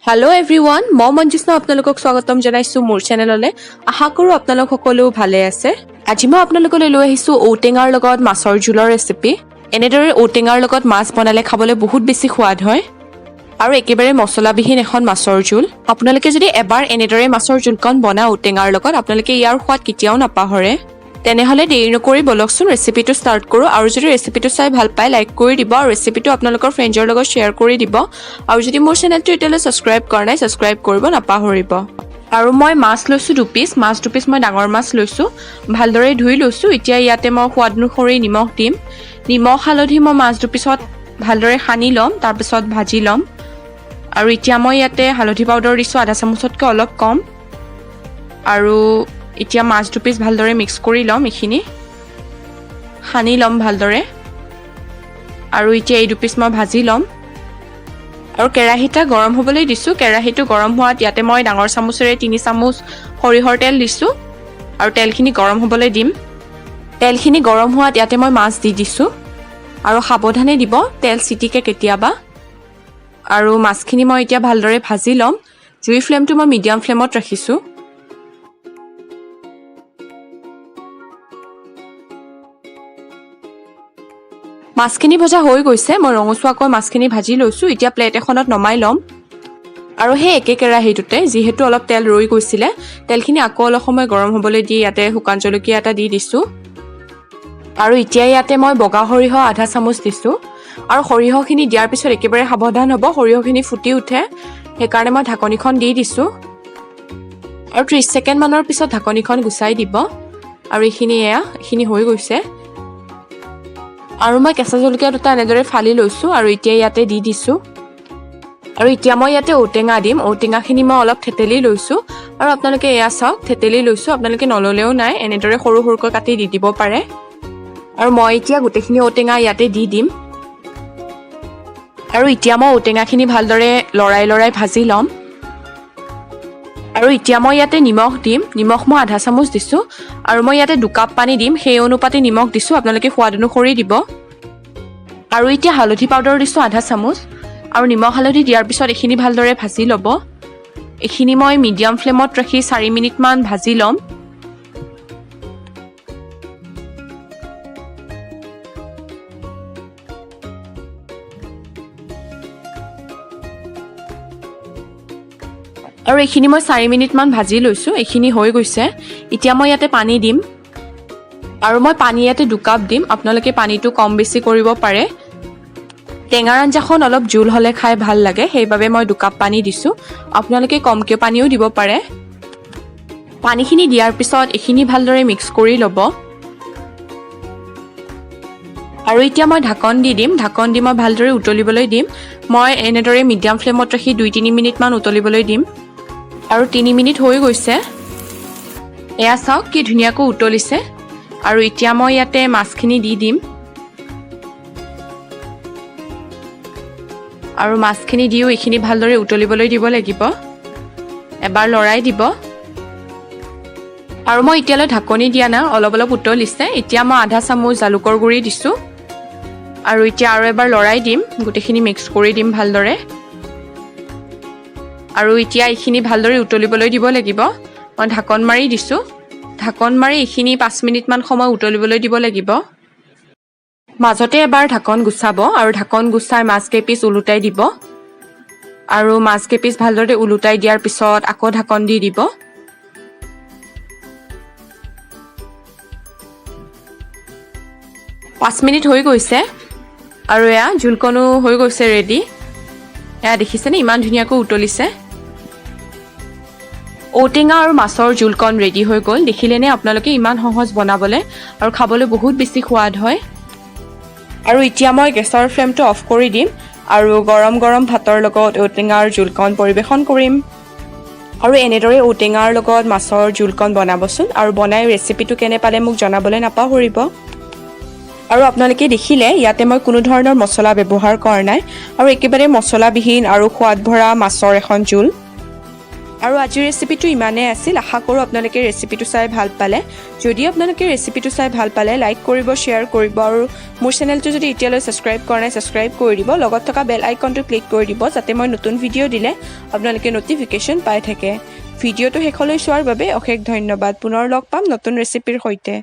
Hello' everyone, মই মঞ্জুষ্ণা আপোনালোকক স্বাগতম জনাইছোঁ মোৰ চেনেললৈ। আশা কৰোঁ আপোনালোক সকলো ভালে আছে। আজি মই আপোনালোকলৈ লৈ আহিছোঁ ঔটেঙাৰ লগত মাছৰ জোলৰ ৰেচিপি। এনেদৰে ঔটেঙাৰ লগত মাছ বনালে খাবলৈ বহুত বেছি সোৱাদ হয় আৰু একেবাৰে মছলাবিহীন এখন মাছৰ জোল। আপোনালোকে যদি এবাৰ এনেদৰে মাছৰ জোলকণ বনায় ঔটেঙাৰ লগত, আপোনালোকে ইয়াৰ সোৱাদ কেতিয়াও নাপাহৰে। তেনেহ'লে দেৰি নকৰি বলকচোন ৰেচিপিটো ষ্টাৰ্ট কৰোঁ। আৰু যদি ৰেচিপিটো চাই ভাল পায় লাইক কৰি দিব আৰু ৰেচিপিটো আপোনালোকৰ ফ্ৰেণ্ডৰ লগত শ্বেয়াৰ কৰি দিব। আৰু যদি মোৰ চেনেলটো এতিয়ালৈ ছাবস্ক্ৰাইব কৰা নাই, ছাবস্ক্ৰাইব কৰিব নাপাহৰিব। আৰু মই মাছ লৈছোঁ দুপিচ মই ডাঙৰ মাছ লৈছোঁ, ভালদৰে ধুই লৈছোঁ। এতিয়া ইয়াতে মই সোৱাদ অনুসৰি নিমখ দিম। নিমখ হালধি মই মাছ দুপিচত ভালদৰে সানি ল'ম, তাৰপিছত ভাজি ল'ম। আৰু এতিয়া মই ইয়াতে হালধি পাউডাৰ দিছোঁ আধা চামুচতকৈ অলপ কম। আৰু এতিয়া মাছ দুপিচ ভালদৰে মিক্স কৰি ল'ম, এইখিনি সানি ল'ম ভালদৰে। আৰু এতিয়া এই দুপিচ মই ভাজি ল'ম। আৰু কেৰাহীটা গৰম হ'বলৈ দিছোঁ। কেৰাহীটো গৰম হোৱাত ইয়াতে মই ডাঙৰ চামুচেৰে 3 চামুচ সৰিয়হৰ তেল দিছোঁ আৰু তেলখিনি গৰম হ'বলৈ দিম। তেলখিনি গৰম হোৱাত ইয়াতে মই মাছ দি দিছোঁ আৰু সাৱধানে দিব, তেল চিটিকে কেতিয়াবা। আৰু মাছখিনি মই এতিয়া ভালদৰে ভাজি ল'ম। জুইৰ ফ্লেমটো মই মিডিয়াম ফ্লেমত ৰাখিছোঁ। মাছখিনি ভজা হৈ গৈছে, মই ৰঙচুৱাকৈ মাছখিনি ভাজি লৈছোঁ। এতিয়া প্লেট এখনত নমাই ল'ম। আৰু সেই একে কেৰাহীটোতে যিহেতু অলপ তেল ৰৈ গৈছিলে, তেলখিনি আকৌ অলপ সময় গৰম হ'বলৈ দি ইয়াতে শুকান জলকীয়া এটা দি দিছোঁ। আৰু এতিয়া ইয়াতে মই বগা সৰিয়হ আধা চামুচ দিছোঁ। আৰু সৰিয়হখিনি দিয়াৰ পিছত একেবাৰে সাৱধান হ'ব, সৰিয়হখিনি ফুটি উঠে, সেইকাৰণে মই ঢাকনিখন দি দিছোঁ। আৰু 30 ছেকেণ্ডমানৰ পিছত ঢাকনিখন গুচাই দিব। আৰু এইখিনি হৈ গৈছে। আৰু মই কেঁচা জলকীয়া দুটা এনেদৰে ফালি লৈছোঁ আৰু এতিয়া ইয়াতে দি দিছোঁ। আৰু এতিয়া মই ইয়াতে ঔটেঙা দিম। ঔটেঙাখিনি মই অলপ থেতেলি লৈছোঁ। আৰু আপোনালোকে এয়া চাওক, থেতেলি লৈছোঁ, আপোনালোকে নল'লেও নাই, এনেদৰে সৰু সৰুকৈ কাটি দি দিব পাৰে। আৰু মই এতিয়া গোটেইখিনি ঔটেঙা ইয়াতে দি দিম। আৰু এতিয়া মই ঔটেঙাখিনি ভালদৰে লৰাই ভাজি ল'ম। আৰু এতিয়া মই ইয়াতে নিমখ দিম। নিমখ মই আধা চামুচ দিছোঁ। আৰু মই ইয়াতে 2 কাপ পানী দিম, সেই অনুপাতে নিমখ দিছোঁ, আপোনালোকে সোৱাদ অনুসৰি দিব। আৰু এতিয়া হালধি পাউডাৰ দিছোঁ আধা চামুচ। আৰু নিমখ হালধি দিয়াৰ পিছত এইখিনি ভালদৰে ভাজি ল'ব। এইখিনি মই মিডিয়াম ফ্লেমত ৰাখি 4 মিনিটমান ভাজি ল'ম। আৰু এইখিনি মই 4 মিনিটমান ভাজি লৈছোঁ, এইখিনি হৈ গৈছে। এতিয়া মই ইয়াতে পানী দিম। আৰু মই পানী ইয়াতে 2 কাপ দিম, আপোনালোকে পানীটো কম বেছি কৰিব পাৰে। টেঙাৰ আঞ্জাখন অলপ জোল হ'লে খাই ভাল লাগে, সেইবাবে মই 2 কাপ পানী দিছোঁ। আপোনালোকে কমকৈ পানীও দিব পাৰে। পানীখিনি দিয়াৰ পিছত এইখিনি ভালদৰে মিক্স কৰি ল'ব। আৰু এতিয়া মই ঢাকন দি দিম। ঢাকন দি মই ভালদৰে উতলিবলৈ দিম। মই এনেদৰে মিডিয়াম ফ্লেমত ৰাখি 2-3 মিনিটমান উতলিবলৈ দিম। আৰু 3 মিনিট হৈ গৈছে। এয়া চাওক কি ধুনীয়াকৈ উতলিছে। আৰু এতিয়া মই ইয়াতে মাছখিনি দি দিম। আৰু মাছখিনি দিও এইখিনি ভালদৰে উতলিবলৈ দিব লাগিব। এবাৰ লৰাই দিব। আৰু মই এতিয়ালৈ ঢাকনি দিয়া নাই, অলপ উতলিছে। এতিয়া মই আধা চামুচ জালুকৰ গুড়ি দিছোঁ। আৰু এতিয়া আৰু এবাৰ লৰাই দিম, গোটেইখিনি মিক্স কৰি দিম ভালদৰে। আৰু এতিয়া এইখিনি ভালদৰে উতলিবলৈ দিব লাগিব। মই ঢাকন মাৰি দিছোঁ। ঢাকন মাৰি এইখিনি 5 মিনিটমান সময় উতলিবলৈ দিব লাগিব। মাজতে এবাৰ ঢাকন গুচাব আৰু ঢাকন গুচাই মাছ কেইপিচ ওলোটাই দিব। আৰু মাছ কেইপিচ ভালদৰে ওলোটাই দিয়াৰ পিছত আকৌ ঢাকন দি দিব। পাঁচ মিনিট হৈ গৈছে। আৰু এয়া জোলকণো হৈ গৈছে ৰেডি। এয়া দেখিছেনে ইমান ধুনীয়াকৈ উতলিছে। ঔটেঙা আৰু মাছৰ জোলকণ ৰেডি হৈ গ'ল। দেখিলেনে আপোনালোকে ইমান সহজ বনাবলৈ আৰু খাবলৈ বহুত বেছি সোৱাদ হয়। আৰু এতিয়া মই গেছৰ ফ্লেমটো অফ কৰি দিম আৰু গৰম গৰম ভাতৰ লগত ঔটেঙাৰ জোলকণ পৰিৱেশন কৰিম। আৰু এনেদৰে ঔটেঙাৰ লগত মাছৰ জোলকণ বনাবচোন। আৰু বনাই ৰেচিপিটো কেনে পালে মোক জনাবলৈ নাপাহৰিব। আৰু আপোনালোকে দেখিলে ইয়াতে মই কোনো ধৰণৰ মছলা ব্যৱহাৰ কৰা নাই আৰু একেবাৰে মছলাবিহীন আৰু সোৱাদ ভৰা মাছৰ এখন জোল। আৰু আজিৰ ৰেচিপিটো ইমানেই আছিল। আশা কৰোঁ আপোনালোকে ৰেচিপিটো চাই ভাল পালে। যদি আপোনালোকে ৰেচিপিটো চাই ভাল পালে লাইক কৰিব, শ্বেয়াৰ কৰিব আৰু মোৰ চেনেলটো যদি এতিয়ালৈ ছাবস্ক্ৰাইব কৰা নাই ছাবস্ক্ৰাইব কৰি দিব। লগত থকা বেল আইকনটো ক্লিক কৰি দিব যাতে মই নতুন ভিডিঅ' দিলে আপোনালোকে ন'টিফিকেশ্যন পাই থাকে। ভিডিঅ'টো শেষলৈ চোৱাৰ বাবে অশেষ ধন্যবাদ। পুনৰ লগ পাম নতুন ৰেচিপিৰ সৈতে।